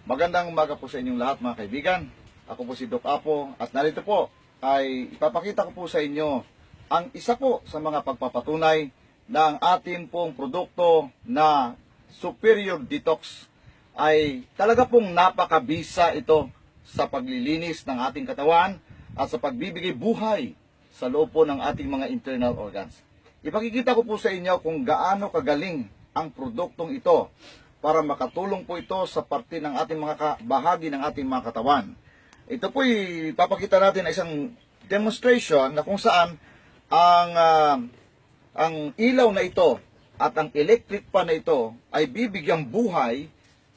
Magandang umaga po sa inyong lahat mga kaibigan. Ako po si Doc Apo at narito po ay ipapakita ko po sa inyo ang isa po sa mga pagpapatunay na ang ating pong produkto na Superior Detox ay talaga pong napakabisa ito sa paglilinis ng ating katawan at sa pagbibigay buhay sa loob po ng ating mga internal organs. Ipakikita ko po sa inyo kung gaano kagaling ang produktong ito para makatulong po ito sa parte ng ating mga bahagi ng ating mga katawan. Ito po ipapakita natin na isang demonstration na kung saan ang ilaw na ito at ang electric fan na ito ay bibigyang buhay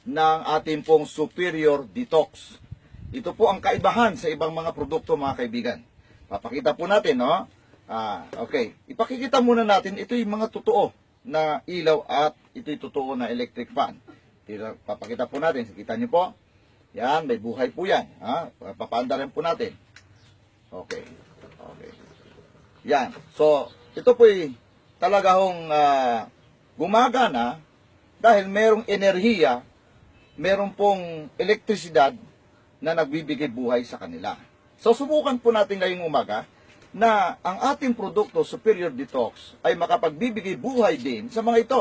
ng ating pong Superior Detox. Ito po ang kaibahan sa ibang mga produkto mga kaibigan. Papakita po natin, no? Okay. Ipakikita muna natin, ito yung mga totoo na ilaw at ito'y totoo na electric fan. Papakita po natin. Kita niyo po. Yan, may buhay po yan. Papaanda rin po natin. Okay. Okay. Yan. So, ito po'y talaga hong gumagana dahil merong enerhiya, meron pong elektrisidad na nagbibigay buhay sa kanila. So, subukan po natin ngayong umaga na ang ating produkto, Superior Detox, ay makapagbibigay buhay din sa mga ito.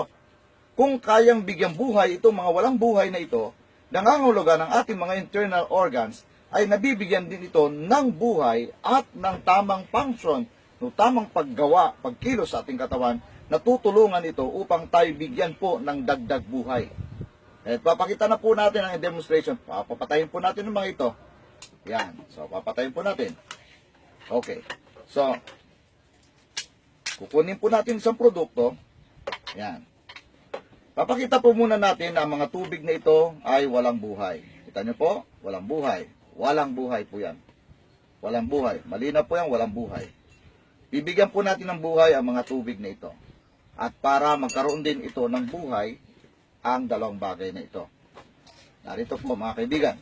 Kung kayang bigyang buhay itong mga walang buhay na ito, nangangahulugan ng ating mga internal organs, ay nabibigyan din ito ng buhay at ng tamang function, no, tamang paggawa, pagkilos sa ating katawan, na tutulungan ito upang tayo bigyan po ng dagdag buhay. At papakita na po natin ang demonstration. Papatayin po natin ng mga ito. Yan. So, papatayin po natin. Okay. So, kukunin po natin isang produkto. Yan. Papakita po muna natin na ang mga tubig na ito ay walang buhay. Kita niyo po? Walang buhay. Walang buhay po yan. Walang buhay. Malinaw po yan, walang buhay. Bibigyan po natin ng buhay ang mga tubig na ito. At para magkaroon din ito ng buhay, ang dalawang bagay na ito. Narito po mga kaibigan.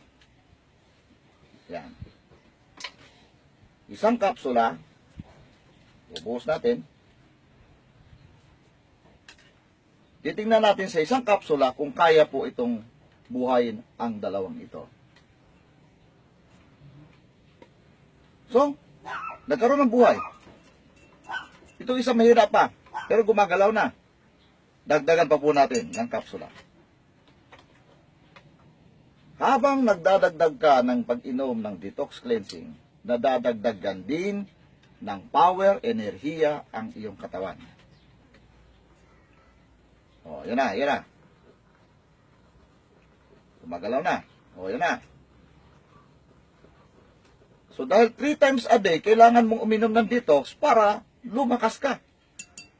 Yan. Isang kapsula. Bubuhos natin. Titingnan natin sa isang kapsula kung kaya po itong buhayin ang dalawang ito. So, nagkaroon ng buhay. Ito isang mahirap pa, pero gumagalaw na. Dagdagan pa po natin ng kapsula. Habang nagdadagdag ka ng pag-inom ng detox cleansing, nadadagdagan din ng power, enerhiya ang iyong katawan. O, yan na, yan na. Gumagalaw na. O, yan na. So, dahil 3 times a day, kailangan mong uminom ng detox para lumakas ka.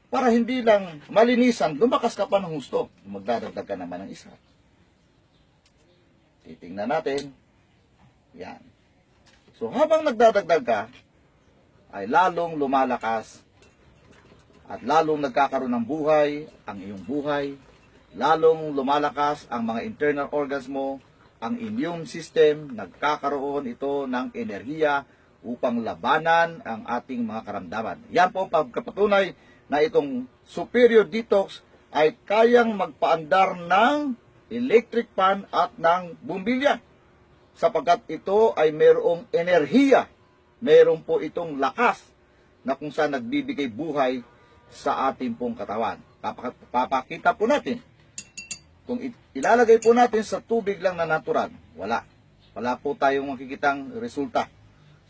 Para hindi lang malinisan, lumakas ka pa ng husto. Magdadagdag ka naman ng isa. Titingnan natin. Yan. So, habang nagdadagdag ka, ay lalong lumalakas at lalong nagkakaroon ng buhay ang iyong buhay, lalong lumalakas ang mga internal organs mo, ang immune system, nagkakaroon ito ng enerhiya upang labanan ang ating mga karamdaman. Yan po ang pagkapatunay na itong Superior Detox ay kayang magpaandar ng electric fan at ng bumbilya sapagkat ito ay mayroong enerhiya, mayroon po itong lakas na kung saan nagbibigay buhay sa ating pong katawan. Papakita po natin. Kung ilalagay po natin sa tubig lang na natural, wala. Wala po tayong makikitang resulta.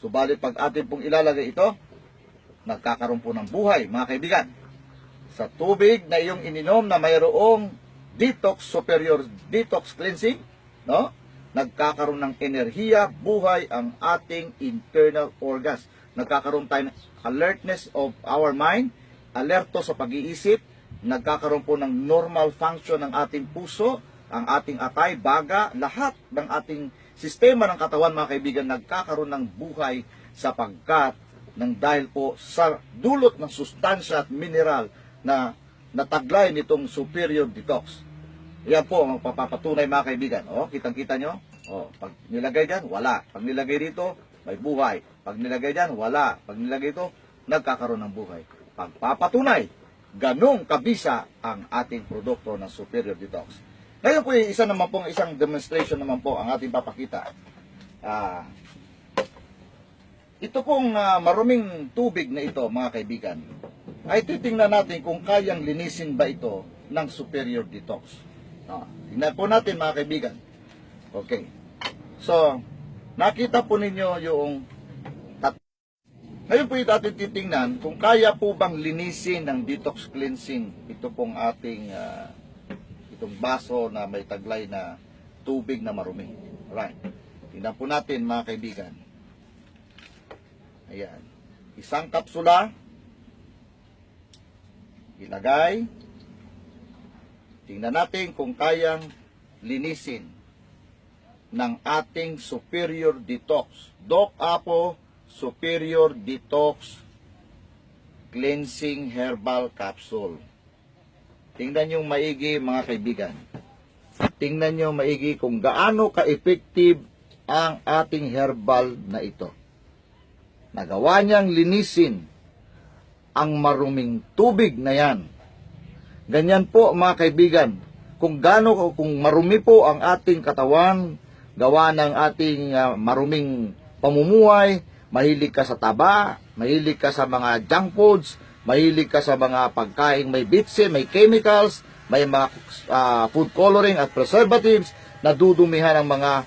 Subalit pag atin pong ilalagay ito, nagkakaroon po ng buhay, mga kaibigan. Sa tubig na iyong ininom na mayroong detox, Superior Detox Cleansing, no? Nagkakaroon ng enerhiya, buhay ang ating internal organs. Nagkakaroon tayo ng alertness of our mind, alerto sa pag-iisip, nagkakaroon po ng normal function ng ating puso, ang ating atay, baga, lahat ng ating sistema ng katawan, mga kaibigan, nagkakaroon ng buhay sapagkat dahil po sa dulot ng sustansya at mineral na nataglay nitong Superior Detox. Yan po ang papapatunay, mga kaibigan. O, kitang-kita nyo? O, pag nilagay dyan, wala. Pag nilagay dito, may buhay. Pag nilagay dyan, wala. Pag nilagay dito, nagkakaroon ng buhay. Pagpapatunay, ganong kabisa ang ating produkto ng Superior Detox. Ngayon po, isa naman po, isang demonstration naman po ang ating papakita. Ito pong maruming tubig na ito, mga kaibigan, ay titingnan natin kung kayang linisin ba ito ng superior detox. Tingnan po natin, mga kaibigan. Okay. So, nakita po ninyo yung ngayon po ito ating titingnan kung kaya po bang linisin ng detox cleansing ito pong ating itong baso na may taglay na tubig na marumi. Alright. Tingnan po natin, mga kaibigan. Ayan. Isang kapsula. Ilagay. Tingnan natin kung kayang linisin ng ating superior detox. Doc Apo Superior Detox Cleansing Herbal Capsule. Tingnan nyo maigi, mga kaibigan. Tingnan nyo maigi kung gaano ka-effective ang ating herbal na ito. Nagawa niyang linisin ang maruming tubig na yan. Ganyan po, mga kaibigan. Kung marumi po ang ating katawan, gawa ng ating maruming pamumuhay, mahilig ka sa taba, mahilig ka sa mga junk foods, mahilig ka sa mga pagkain may bitsin, may chemicals, may mga food coloring at preservatives, nadudumihan ang mga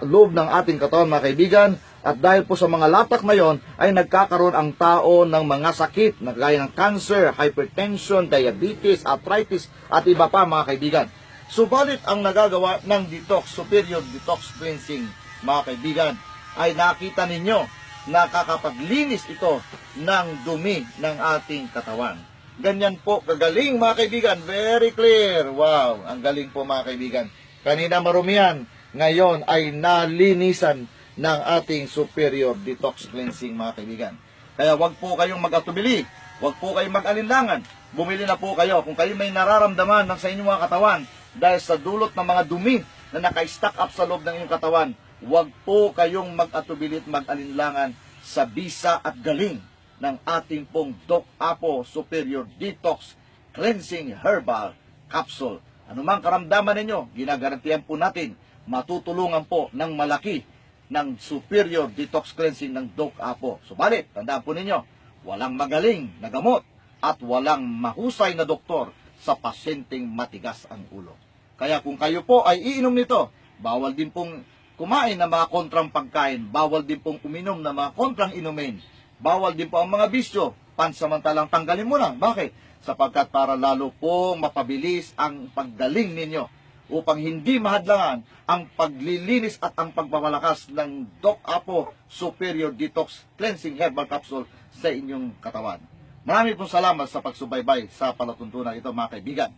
loob ng ating katawan, mga kaibigan. At dahil po sa mga latak na yon, ay nagkakaroon ang tao ng mga sakit na gaya ng cancer, hypertension, diabetes, arthritis, at iba pa, mga kaibigan. Subalit ang nagagawa ng detox, superior detox cleansing, mga kaibigan, ay nakita ninyo, nakakapaglinis ito ng dumi ng ating katawan. Ganyan po kagaling, mga kaibigan. Very clear. Wow, ang galing po, mga kaibigan. Kanina marumihan, ngayon ay nalinisan ng ating superior detox cleansing, mga kaibigan. Kaya wag po kayong mag-atubili, wag po kayong mag-alinlangan. Bumili na po kayo kung kayo may nararamdaman ng sa inyong mga katawan dahil sa dulot ng mga dumi na naka-stack up sa loob ng inyong katawan. Wag po kayong mag-atubili at mag-alinlangan sa bisa at galing ng ating pong Doc Apo Superior Detox Cleansing Herbal Capsule. Anumang karamdaman ninyo, ginagarantiyan po natin, matutulungan po ng malaki ng superior detox cleansing ng Doc Apo. Subalit, tandaan po ninyo, walang magaling na gamot at walang mahusay na doktor sa pasyenteng matigas ang ulo. Kaya kung kayo po ay iinom nito, bawal din pong kumain ng mga kontrang pagkain, bawal din pong uminom ng mga kontrang inumin, bawal din po ang mga bisyo, pansamantalang tanggalin mo lang. Bakit? Sapagkat para lalo pong mapabilis ang paggaling ninyo upang hindi mahadlangan ang paglilinis at ang pagpapalakas ng Doc Apo Superior Detox Cleansing Herbal Capsule sa inyong katawan. Marami pong salamat sa pagsubaybay sa palatuntunan ito, mga kaibigan.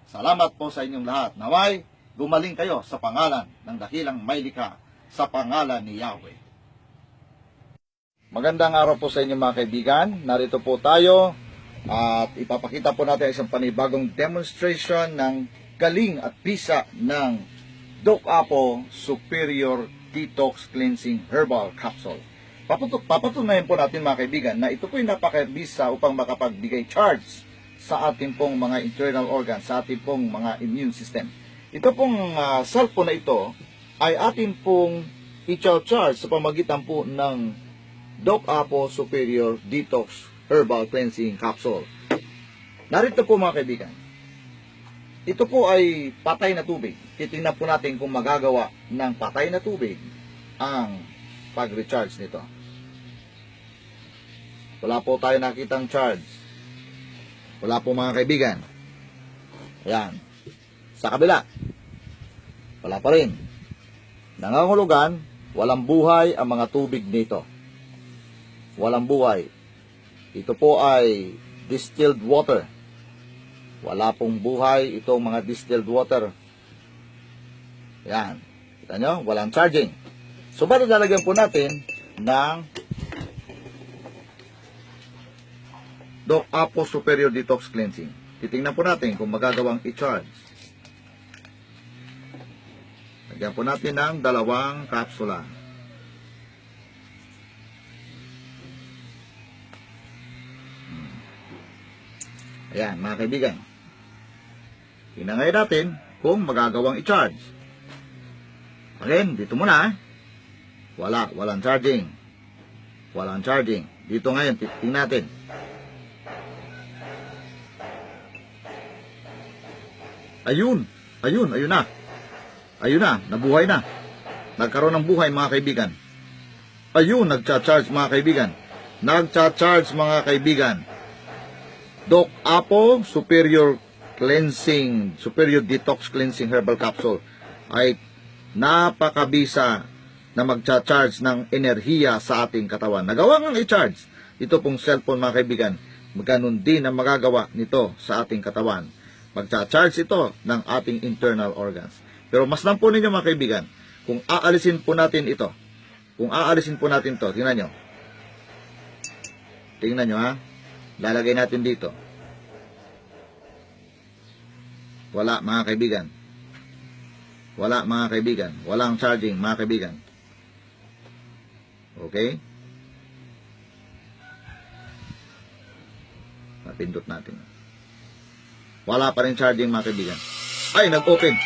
Salamat po sa inyong lahat. Naway, gumaling kayo sa pangalan ng dakilang Maylika, sa pangalan ni Yahweh. Magandang araw po sa inyo, mga kaibigan. Narito po tayo at ipapakita po natin isang panibagong demonstration ng galing at bisa ng Doc Apo Superior Detox Cleansing Herbal Capsule. Papatunayan po natin, mga kaibigan, na ito po ay napakabisa upang makapagbigay charge sa ating pong mga internal organs, sa ating pong mga immune system. Ito pong cellphone na ito ay ating pong i-charge sa pamagitan po ng Doc Apo Superior Detox Herbal Cleansing Capsule. Narito po, mga kaibigan. Ito po ay patay na tubig. Titingnan po natin kung magagawa ng patay na tubig ang pag-recharge nito. Wala po tayo nakitang charge. Wala po, mga kaibigan. Ayan. Sa kabila. Wala pa rin. Nangangulugan, walang buhay ang mga tubig nito. Walang buhay. Ito po ay distilled water. Wala pong buhay itong mga distilled water. Yan. Kita nyo? Walang charging. So, ba't lalagyan po natin ng Doc Apo Superior Detox Cleansing. Titingnan po natin kung magagawang i-charge. Lagyan po natin ng 2 kapsula. Ayan, mga kaibigan. Tingnan ngayon natin kong magagawang i-charge. Again, dito muna. Walang charging. Walang charging. Dito ngayon, tingnan natin. Ayun na. Ayun na, nabuhay na. Nagkaroon ng buhay mga kaibigan. Ayun, nagcha-charge mga kaibigan. Nagcha-charge mga kaibigan. Doc Apo Superior Detox Cleansing Herbal Capsule ay napakabisa na magcha-charge ng enerhiya sa ating katawan. Nagawa nga i-charge. Ito pong cellphone mga kaibigan. Ganun din ang magagawa nito sa ating katawan. Magcha-charge ito ng ating internal organs. Pero mas lang po ninyo mga kaibigan, kung aalisin po natin ito, tingnan nyo. Tingnan nyo ha. Lalagay natin dito. Wala mga kaibigan. Walang charging mga kaibigan. Okay? Napindot natin. Wala pa rin charging mga kaibigan. Ay, nag-open.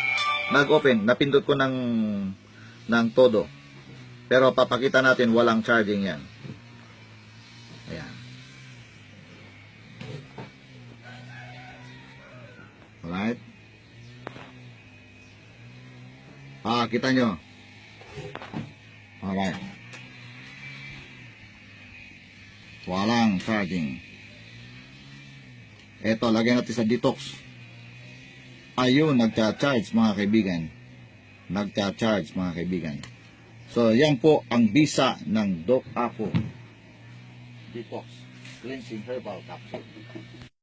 Napindot ko ng todo. Pero papakita natin walang charging yan. Ayan. Alright. Kita nyo. Alright. Walang charging. Eto, lagyan natin sa detox. Ayun, nagcha-charge mga kaibigan. So, yan po ang bisa ng Doc Apo Detox Cleansing Herbal Capsule.